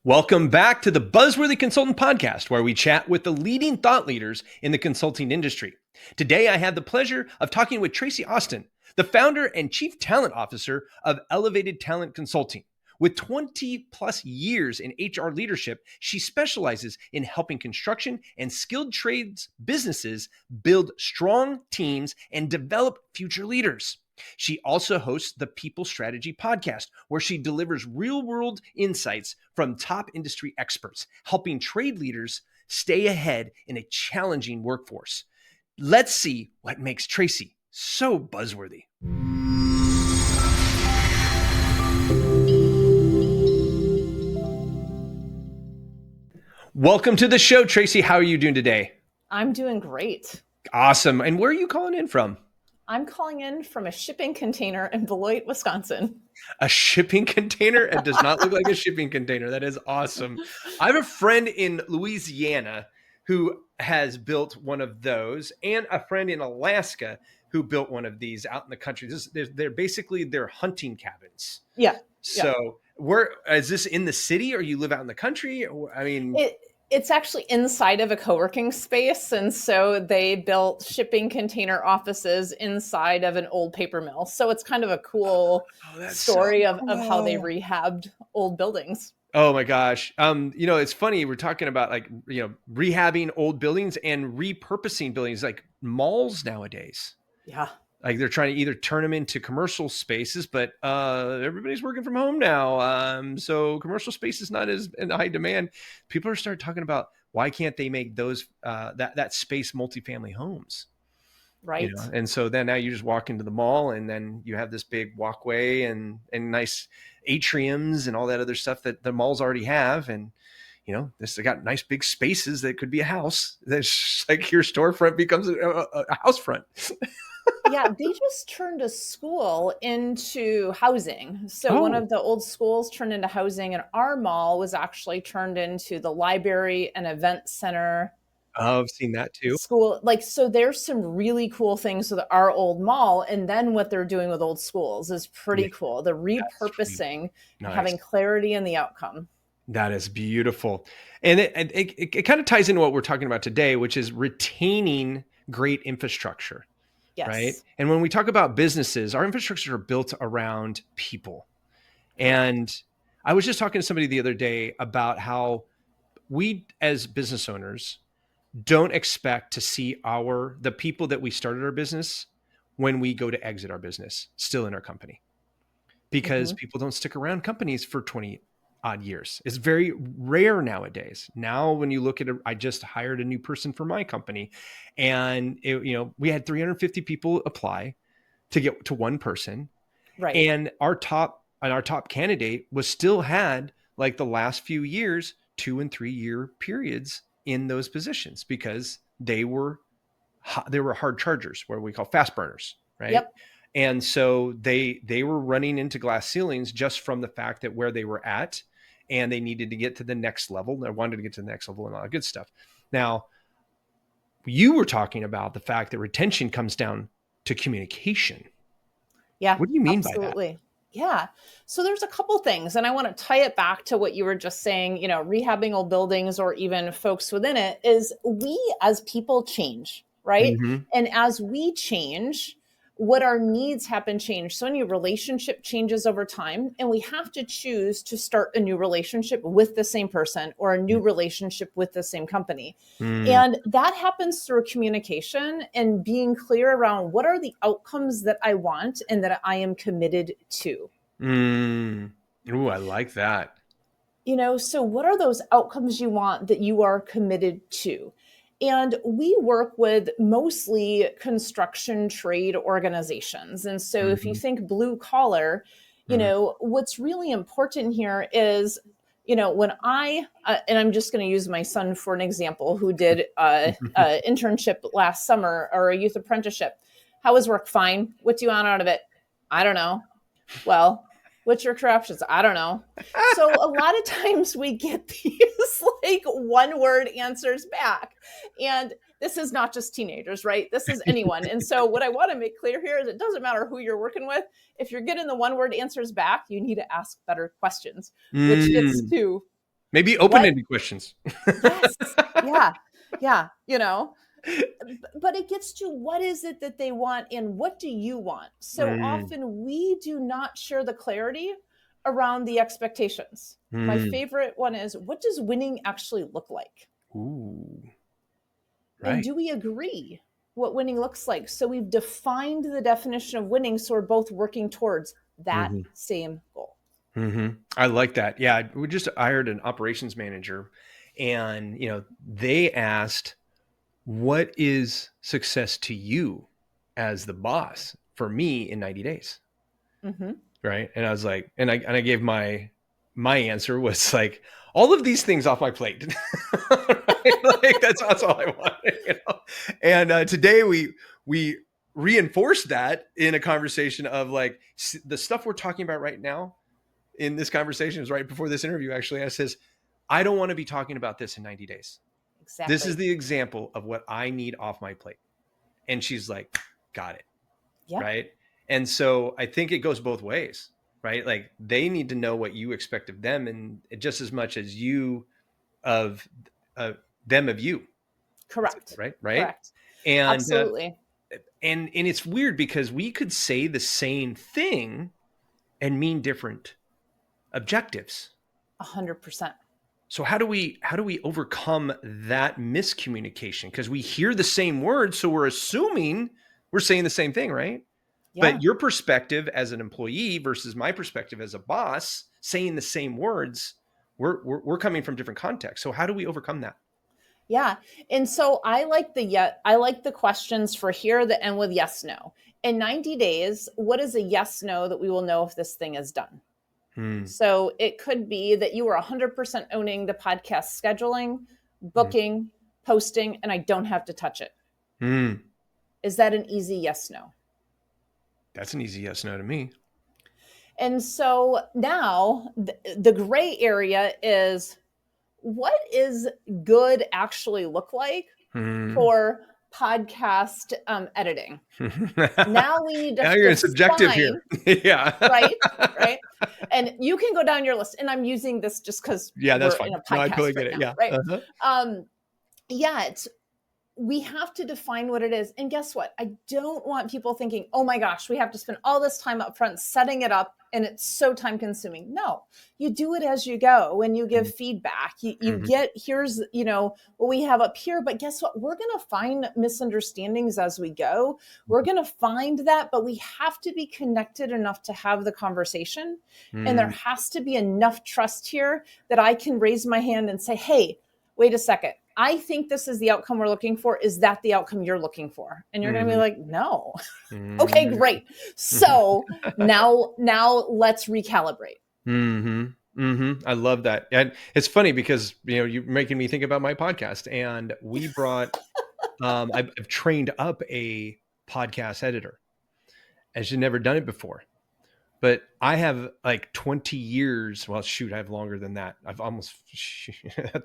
Welcome back to the Buzzworthy Consultant Podcast, where we chat with the leading thought leaders in the consulting industry. Today, I have the pleasure of talking with Tracy Austin, the founder and chief talent officer of Elevated Talent Consulting. With 20 plus years in HR leadership, she specializes in helping construction and skilled trades businesses build strong teams and develop future leaders. She also hosts the People Strategy Podcast, where she delivers real-world insights from top industry experts, helping trade leaders stay ahead in a challenging workforce. Let's see what makes Tracy so buzzworthy. Welcome to the show, Tracy. How are you doing today? I'm doing great. Awesome. And where are you calling in from? I'm calling in from a shipping container in Beloit, Wisconsin. A shipping container? It does not look like a shipping container. That is awesome. I have a friend in Louisiana who has built one of those, and a friend in Alaska who built one of these out in the country. They're hunting cabins. Yeah. So where is this, in the city, or you live out in the country? I mean, it's actually inside of a co-working space. And so they built shipping container offices inside of an old paper mill. So it's kind of a cool story of how they rehabbed old buildings. Oh my gosh. It's funny. We're talking about rehabbing old buildings and repurposing buildings like malls nowadays. Yeah. Like they're trying to either turn them into commercial spaces, but everybody's working from home now. So commercial space is not as in high demand. People are starting talking about why can't they make those that space multifamily homes? Right. And so then now you just walk into the mall and then you have this big walkway and nice atriums and all that other stuff that the malls already have. And they got nice big spaces that could be a house. That's like your storefront becomes a house front. Yeah, they just turned a school into housing. So one of the old schools turned into housing, and our mall was actually turned into the library and event center. Oh, I've seen that too. School, so there's some really cool things with our old mall, and then what they're doing with old schools is pretty cool. The repurposing, having clarity in the outcome. That is beautiful. And it kind of ties into what we're talking about today, which is retaining great infrastructure. Yes. Right. And when we talk about businesses, our infrastructure are built around people. And I was just talking to somebody the other day about how we as business owners don't expect to see the people that we started our business when we go to exit our business still in our company, because people don't stick around companies for 20 odd years. It's very rare nowadays. Now, when you look at it, I just hired a new person for my company, and we had 350 people apply to get to one person. Right. And our top candidate had like the last few years, 2 and 3 year periods in those positions, because they were hard chargers, what we call fast burners. Right. Yep. And so they were running into glass ceilings just from the fact that where they were at, and they needed to get to the next level. They wanted to get to the next level and all that good stuff. Now, you were talking about the fact that retention comes down to communication. Yeah. What do you mean by that? Absolutely. Yeah. So there's a couple things, and I want to tie it back to what you were just saying, rehabbing old buildings or even folks within it, is we as people change, right? Mm-hmm. And as we change, what our needs happen change. So any relationship changes over time, and we have to choose to start a new relationship with the same person or a new relationship with the same company. And that happens through communication and being clear around what are the outcomes that I want and that I am committed to. Ooh, I like that. So what are those outcomes you want that you are committed to? And we work with mostly construction trade organizations. And so if you think blue collar, what's really important here is, when and I'm just going to use my son for an example, who did an internship last summer or a youth apprenticeship. How was work? Fine. What do you want out of it? I don't know. Well, what's your career options? I don't know. So a lot of times we get these one word answers back. And this is not just teenagers, right? This is anyone. And so what I want to make clear here is it doesn't matter who you're working with. If you're getting the one word answers back, you need to ask better questions, which gets to Maybe What? open-ended questions. Yes. Yeah. Yeah. But it gets to what is it that they want and what do you want? So Mm, often we do not share the clarity around the expectations. My mm. favorite one is, what does winning actually look like? Ooh, And right. do we agree what winning looks like? So we've defined the definition of winning. So we're both working towards that Hmm. same goal. Hmm. I like that. Yeah, we just hired an operations manager, and they asked, "What is success to you as the boss for me in 90 days?" Mm-hmm. Right? And I was like, and I gave my answer was like, all of these things off my plate. Right? Like that's all I wanted. And today we reinforced that in a conversation of like the stuff we're talking about right now in this conversation was right before this interview. Actually, I says, I don't want to be talking about this in 90 days. This is Exactly. the example of what I need off my plate. And she's like, got it. Yeah. Right. And so I think it goes both ways, right? Like they need to know what you expect of them, and just as much as you of uh, them of you. Correct. Right. Right. Correct. And Absolutely. and it's weird because we could say the same thing and mean different objectives. 100%. So how do we overcome that miscommunication? Because we hear the same words, so we're assuming we're saying the same thing, right? Yeah. But your perspective as an employee versus my perspective as a boss, saying the same words, we're coming from different contexts. So how do we overcome that? Yeah. And so I like the questions for here that end with yes, no. In 90 days, what is a yes, no that we will know if this thing is done? Hmm. So it could be that you are 100% owning the podcast scheduling, Hmm. booking, posting, and I don't have to touch it. Hmm. Is that an easy yes, no? That's an easy yes no to me. And so now the gray area is, what is good actually look like Hmm. for podcast editing? Now we need to Now you're in subjective define, here. Yeah. right? Right. And you can go down your list. And I'm using this just because Yeah, that's we're in fine. a No, I totally podcast get right it. now, Yeah. right? Uh-huh. Yeah, we have to define what it is. And guess what? I don't want people thinking, oh my gosh, we have to spend all this time up front setting it up and it's so time consuming. No, you do it as you go. When you give feedback, you Mm-hmm. get, here's, what we have up here. But guess what? We're going to find misunderstandings as we go. We're going to find that, but we have to be connected enough to have the conversation. And there Mm-hmm. has to be enough trust here that I can raise my hand and say, hey, wait a second. I think this is the outcome we're looking for. Is that the outcome you're looking for? And you're going to be like, no. Okay, great. So now let's recalibrate. Mm-hmm. Mm-hmm. I love that. And it's funny because, you're making me think about my podcast, and we brought, I've trained up a podcast editor, and she's never done it before. But I have like 20 years. Well, shoot, I have longer than that. I've almost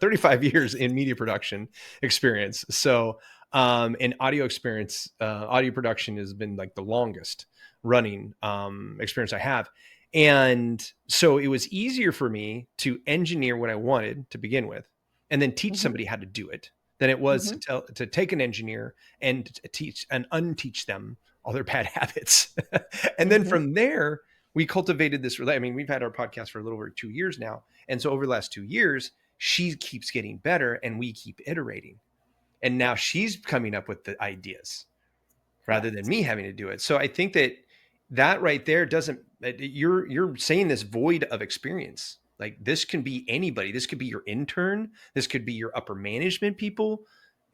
35 years in media production experience. So, in audio experience, audio production has been like the longest running experience I have. And so it was easier for me to engineer what I wanted to begin with and then teach Mm-hmm. somebody how to do it than it was Mm-hmm. to take an engineer and teach and unteach them all their bad habits. And then Mm-hmm. from there, we cultivated this. I mean, we've had our podcast for a little over 2 years now. And so over the last 2 years, she keeps getting better and we keep iterating. And now she's coming up with the ideas rather than Correct. me having to do it. So I think that right there doesn't, you're saying this void of experience. Like this can be anybody. This could be your intern. This could be your upper management people.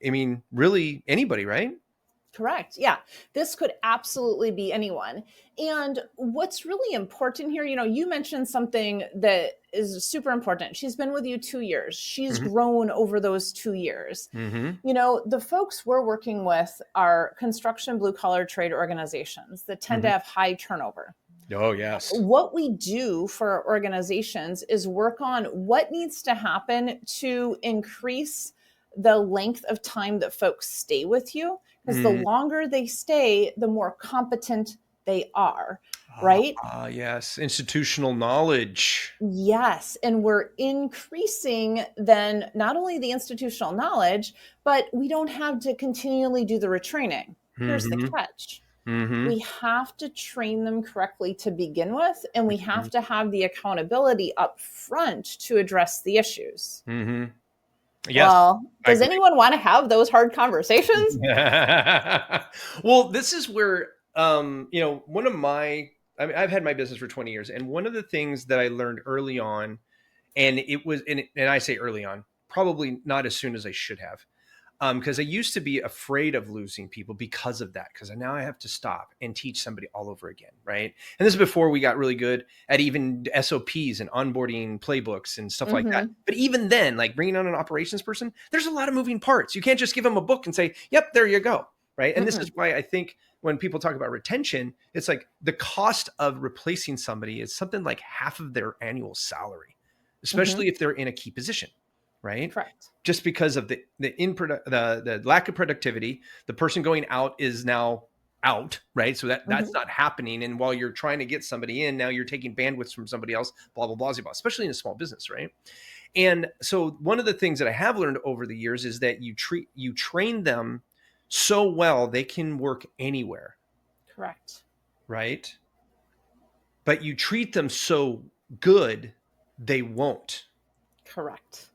I mean, really anybody, right? Correct. Yeah. This could absolutely be anyone. And what's really important here, you mentioned something that is super important. She's been with you 2 years. She's Mm-hmm. grown over those 2 years. Mm-hmm. The folks we're working with are construction blue collar trade organizations that tend Mm-hmm. to have high turnover. Oh, yes. What we do for our organizations is work on what needs to happen to increase the length of time that folks stay with you, because the Mm-hmm. longer they stay, the more competent they are, right? Yes. Institutional knowledge. Yes. And we're increasing then not only the institutional knowledge, but we don't have to continually do the retraining. Here's the Mm-hmm. catch. Mm-hmm. We have to train them correctly to begin with, and we Mm-hmm. have to have the accountability up front to address the issues. Mm-hmm. Yes, Well, I does agree. anyone want to have those hard conversations? Well, this is where, one of I've had my business for 20 years. And one of the things that I learned early on, and and I say early on, probably not as soon as I should have, because I used to be afraid of losing people because of that. Because now I have to stop and teach somebody all over again, right? And this is before we got really good at even SOPs and onboarding playbooks and stuff like that. But even then, like bringing on an operations person, there's a lot of moving parts. You can't just give them a book and say, "Yep, there you go," right? And this is why I think when people talk about retention, it's like the cost of replacing somebody is something like half of their annual salary, especially if they're in a key position. Right. Correct. Just because of the lack of productivity, the person going out is now out. Right. So that's not happening. And while you're trying to get somebody in, now you're taking bandwidths from somebody else, blah, blah, blah, blah, especially in a small business. Right. And so one of the things that I have learned over the years is that you train them so well, they can work anywhere. Correct. Right. But you treat them so good, they won't. Correct.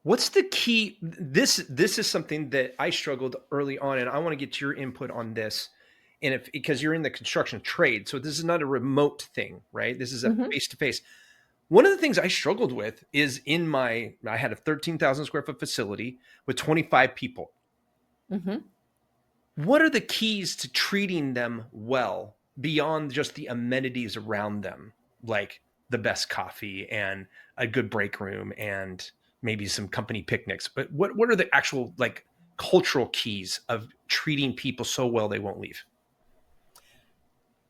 What's the key? This is something that I struggled early on, and I want to get your input on this. And because you're in the construction trade, so this is not a remote thing, right? This is a face-to-face. One of the things I struggled with is I had a 13,000 square foot facility with 25 people. What are the keys to treating them well beyond just the amenities around them, like the best coffee and a good break room and maybe some company picnics? But what are the actual like cultural keys of treating people so well they won't leave?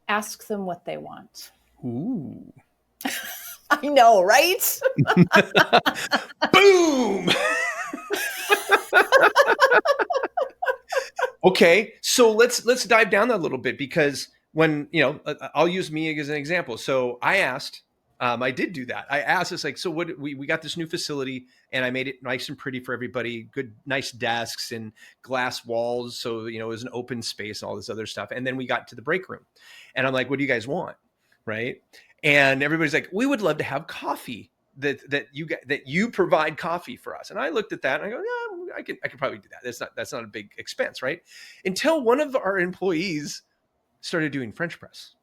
Ask them what they want. Ooh. I know, right? Boom. Okay, so let's dive down that a little bit, because when, I'll use me as an example. So I asked, I did do that. I asked, it's like, so what, we got this new facility and I made it nice and pretty for everybody, good, nice desks and glass walls. So, it was an open space and all this other stuff. And then we got to the break room and I'm like, what do you guys want? Right. And everybody's like, we would love to have coffee, that you provide coffee for us. And I looked at that and I go, yeah, I could probably do that. That's not a big expense. Right. Until one of our employees started doing French press.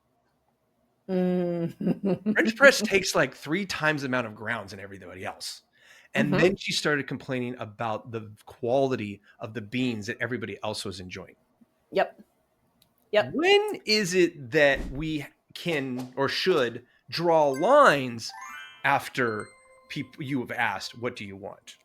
French press takes like 3 times the amount of grounds than everybody else. And then she started complaining about the quality of the beans that everybody else was enjoying. Yep. When is it that we can or should draw lines after you have asked, what do you want?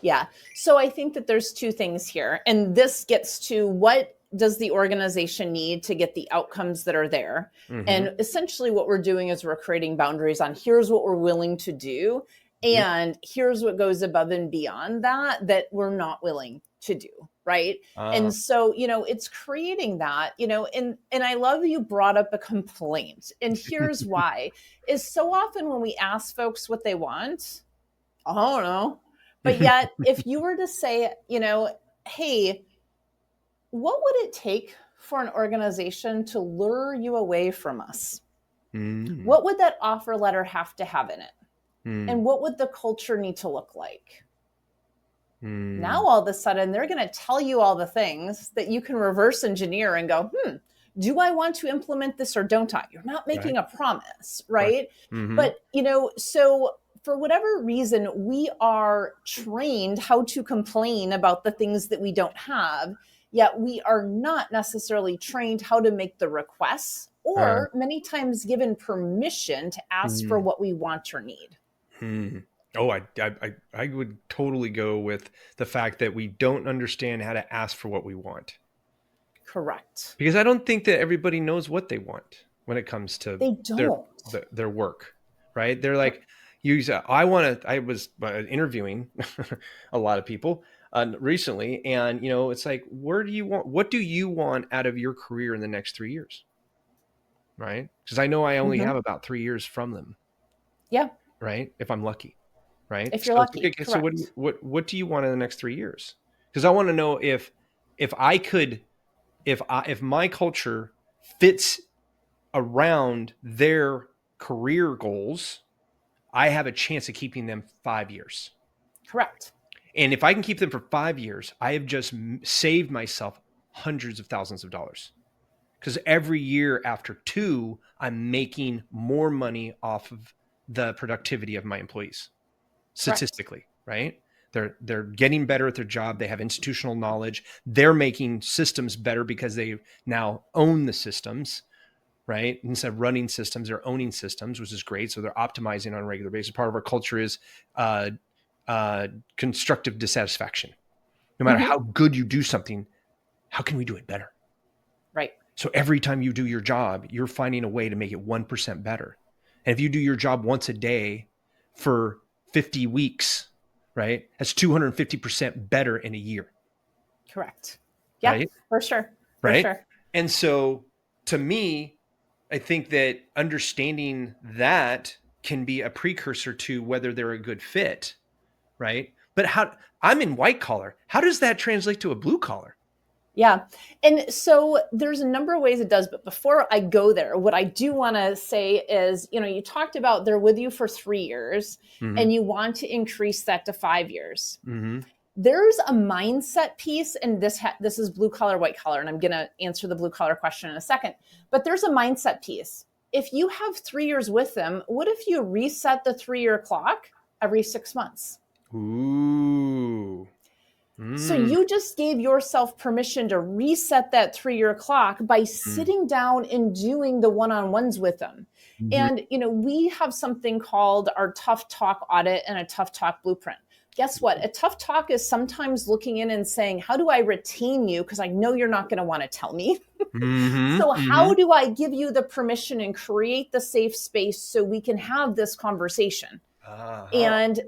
Yeah. So I think that there's 2 things here. And this gets to what does the organization need to get the outcomes that are there? And essentially what we're doing is we're creating boundaries on here's what we're willing to do. And here's what goes above and beyond that we're not willing to do. Right. And so, it's creating that, and I love you brought up a complaint. And here's why is so often when we ask folks what they want, I don't know. But yet, if you were to say, hey, what would it take for an organization to lure you away from us? What would that offer letter have to have in it? And what would the culture need to look like? Now, all of a sudden, they're going to tell you all the things that you can reverse engineer and go, do I want to implement this or don't I? You're not making a promise, right? But, so for whatever reason, we are trained how to complain about the things that we don't have, yet we are not necessarily trained how to make the requests or many times given permission to ask for what we want or need. Oh, I would totally go with the fact that we don't understand how to ask for what we want. Correct. Because I don't think that everybody knows what they want when it comes to their work, right? They're like, I was interviewing a lot of people. recently. And, it's like, what do you want out of your career in the next 3 years? Right. Because I know I only have about 3 years from them. Yeah. Right. If I'm lucky. Right. If you're So it's lucky. okay, so Correct. what do you want in the next 3 years? Because I want to know if I could, if my culture fits around their career goals, I have a chance of keeping them 5 years. Correct. And if I can keep them for 5 years, I have just saved myself hundreds of thousands of dollars. Because every year after 2, I'm making more money off of the productivity of my employees, statistically, right? They're getting better at their job. They have institutional knowledge. They're making systems better because they now own the systems, right? Instead of running systems, they're owning systems, which is great. So they're optimizing on a regular basis. Part of our culture is constructive dissatisfaction. No matter how good you do something, how can we do it better? Right. So every time you do your job, you're finding a way to make it 1% better. And if you do your job once a day for 50 weeks, right? That's 250% better in a year. Correct. Yeah, right? For sure. Right. For sure. And so to me, I think that understanding that can be a precursor to whether they're a good fit. Right. But I'm in white collar. How does that translate to a blue collar? Yeah. And so there's a number of ways it does. But before I go there, what I do want to say is, you talked about they're with you for 3 years and you want to increase that to 5 years. There's a mindset piece, and this is blue collar, white collar, and I'm going to answer the blue collar question in a second. But there's a mindset piece. If you have 3 years with them, what if you reset the 3-year clock every 6 months? Ooh. So you just gave yourself permission to reset that 3-year clock by sitting down and doing the one-on-ones with them. And, we have something called our tough talk audit and a tough talk blueprint. Guess what? A tough talk is sometimes looking in and saying, how do I retain you? Because I know you're not going to want to tell me. So how do I give you the permission and create the safe space so we can have this conversation? And,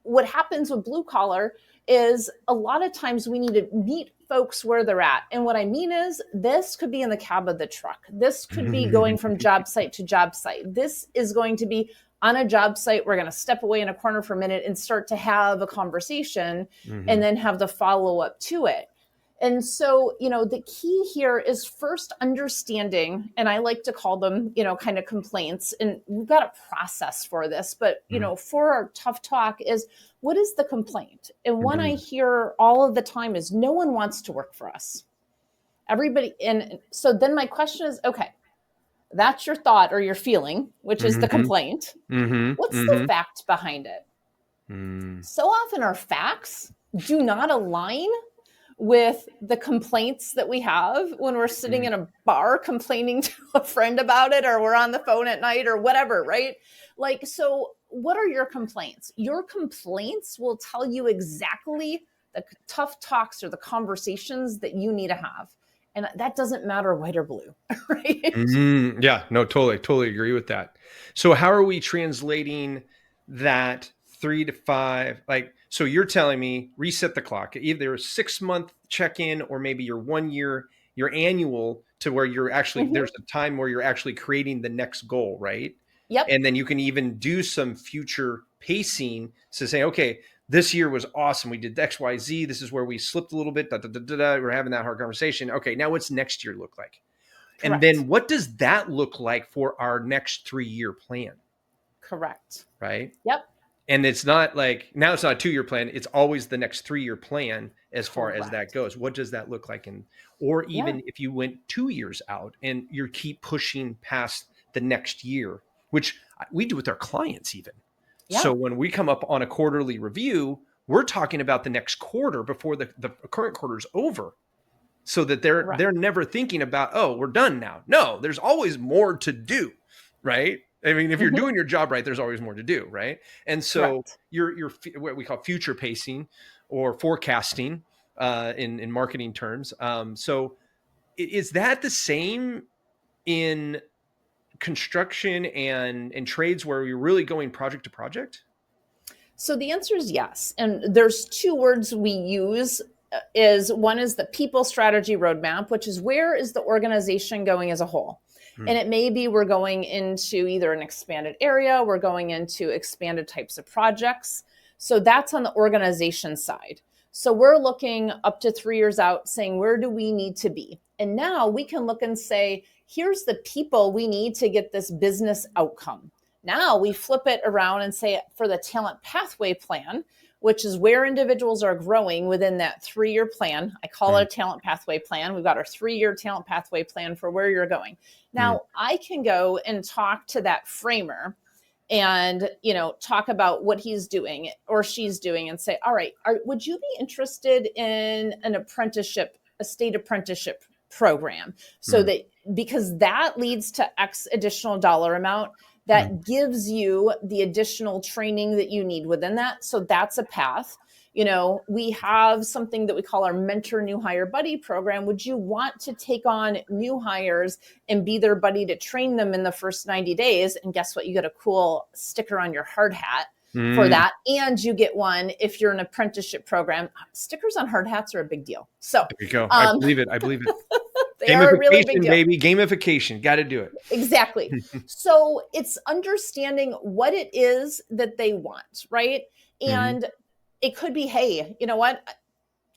what happens with blue collar is a lot of times we need to meet folks where they're at. And what I mean is this could be in the cab of the truck. This could be going from job site to job site. This is going to be on a job site. We're going to step away in a corner for a minute and start to have a conversation and then have the follow up to it. And so, the key here is first understanding, and I like to call them, kind of complaints. And we've got a process for this, but, for our tough talk is, what is the complaint? And one I hear all of the time is, no one wants to work for us. Everybody. And so then my question is, okay, that's your thought or your feeling, which is the complaint. What's the fact behind it? So often our facts do not align with the complaints that we have when we're sitting in a bar complaining to a friend about it, or we're on the phone at night or whatever, right? Like, so what are your complaints? Your complaints will tell you exactly the tough talks or the conversations that you need to have. And that doesn't matter white or blue, right? Yeah, no, totally agree with that. So how are we translating that 3 to 5? Like, so you're telling me reset the clock, either a 6-month check-in or maybe your 1 year, your annual, to where you're actually, there's a time where you're actually creating the next goal, right? Yep. And then you can even do some future pacing to say, okay, this year was awesome. We did X, Y, Z. This is where we slipped a little bit. We're having that hard conversation. Okay, now what's next year look like? Correct. And then what does that look like for our next 3-year plan? Correct. Right? Yep. And it's not like, now it's not a 2-year plan. It's always the next 3-year plan as far as that goes. What does that look like? And, or even if you went 2 years out and you keep pushing past the next year, which we do with our clients even. Yeah. So when we come up on a quarterly review, we're talking about the next quarter before the current quarter is over, so that they're never thinking about, oh, we're done now. No, there's always more to do, right? I mean, if you're doing your job right, there's always more to do, right? And so you're what we call future pacing or forecasting in marketing terms. So is that the same in construction and trades where you're really going project to project? So the answer is yes. And there's two words we use. One is the people strategy roadmap, which is where is the organization going as a whole? And it may be we're going into either an expanded area, we're going into expanded types of projects. So that's on the organization side. So we're looking up to 3 years out saying, where do we need to be? And now we can look and say, here's the people we need to get this business outcome. Now we flip it around and say for the talent pathway plan, which is where individuals are growing within that 3-year plan. I call it a talent pathway plan. We've got our 3-year talent pathway plan for where you're going. Now I can go and talk to that framer and, talk about what he's doing or she's doing and say, all right, would you be interested in an apprenticeship, a state apprenticeship program? So that, because that leads to X additional dollar amount, that gives you the additional training that you need within that. So that's a path. We have something that we call our mentor new hire buddy program. Would you want to take on new hires and be their buddy to train them in the first 90 days? And guess what? You get a cool sticker on your hard hat for that. And you get one if you're an apprenticeship program. Stickers on hard hats are a big deal. So there you go. I believe it. They are a really big deal. Baby. Gamification. Got to do it. Exactly. So it's understanding what it is that they want, right? And it could be, hey, you know what?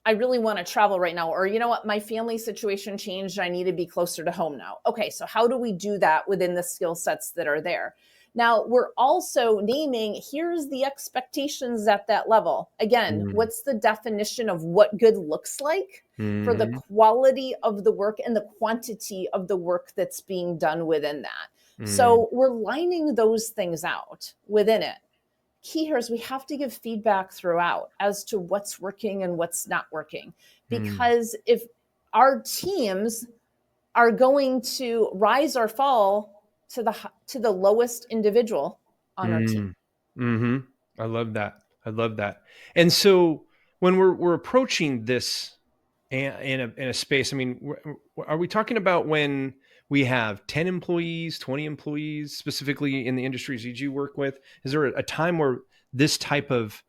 I really want to travel right now. Or, you know what? My family situation changed. I need to be closer to home now. Okay, so how do we do that within the skill sets that are there? Now, we're also naming, here's the expectations at that level. Again, what's the definition of what good looks like for the quality of the work and the quantity of the work that's being done within that? So we're lining those things out within it. Key here is we have to give feedback throughout as to what's working and what's not working. Because if our teams are going to rise or fall to the lowest individual on our team. I love that. And so when we're approaching this in a space, I mean, are we talking about when we have 10 employees, 20 employees, specifically in the industries that you work with? Is there a time where this type of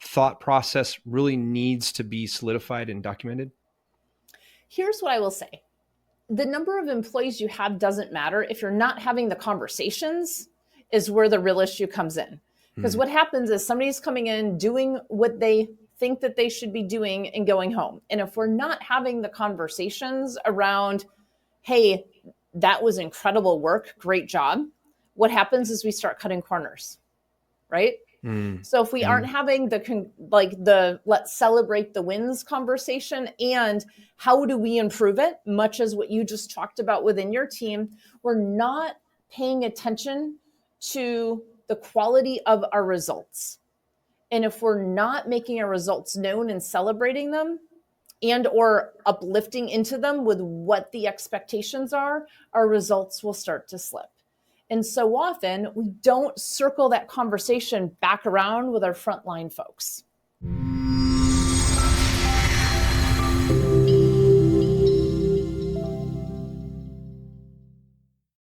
thought process really needs to be solidified and documented? Here's what I will say. The number of employees you have doesn't matter. If you're not having the conversations is where the real issue comes in. Because what happens is somebody's coming in, doing what they think that they should be doing and going home. And if we're not having the conversations around, hey, that was incredible work, great job, what happens is we start cutting corners, right? So if we aren't having the let's celebrate the wins conversation and how do we improve it, much as what you just talked about within your team, we're not paying attention to the quality of our results. And if we're not making our results known and celebrating them and or uplifting into them with what the expectations are, our results will start to slip. And so often we don't circle that conversation back around with our frontline folks.